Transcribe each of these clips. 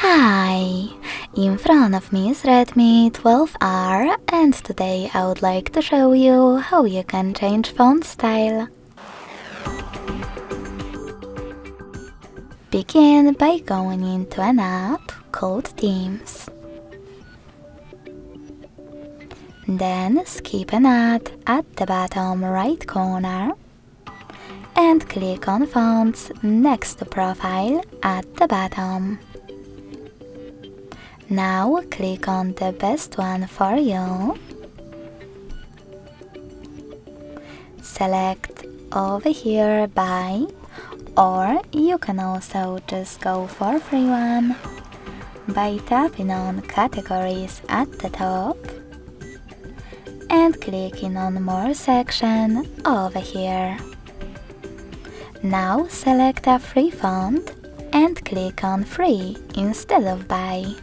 Hi! In front of me is Redmi 12R and today I would like to show you how you can change font style. Begin by going into an app called Themes. Then skip an ad at the bottom right corner and click on Fonts next to Profile at the bottom. Now click on the best one for you. Select over here Buy, or you can also just go for free one by tapping on Categories at the top and clicking on More section over here. Now select a free font and click on Free instead of Buy.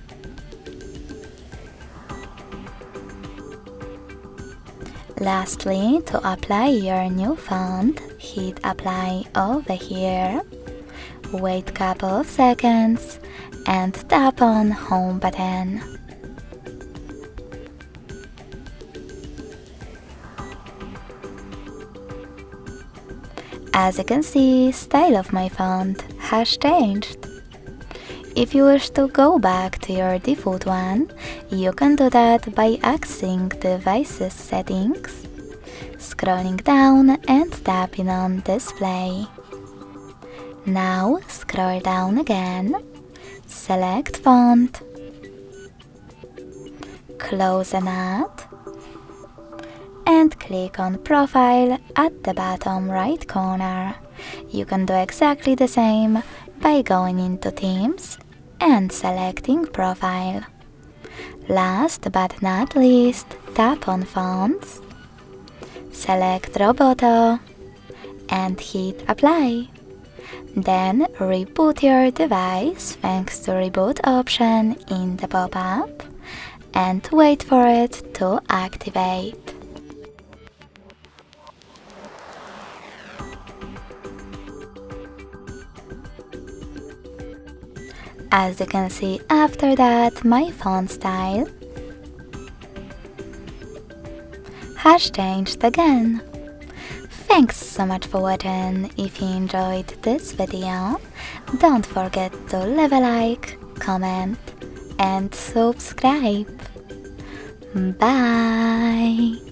Lastly, to apply your new font, hit Apply over here, wait couple of seconds and tap on Home button. As you can see, style of my font has changed. If you wish to go back to your default one, you can do that by accessing Devices settings, scrolling down and tapping on Display. Now scroll down again, select Font, close an ad, and click on Profile at the bottom right corner. You can do exactly the same by going into Themes and selecting Profile. Last but not least, tap on Fonts, select Roboto and hit Apply. Then reboot your device thanks to Reboot option in the pop-up and wait for it to activate. As you can see, after that, my font style has changed again. Thanks so much for watching. If you enjoyed this video, don't forget to leave a like, comment and subscribe. Bye!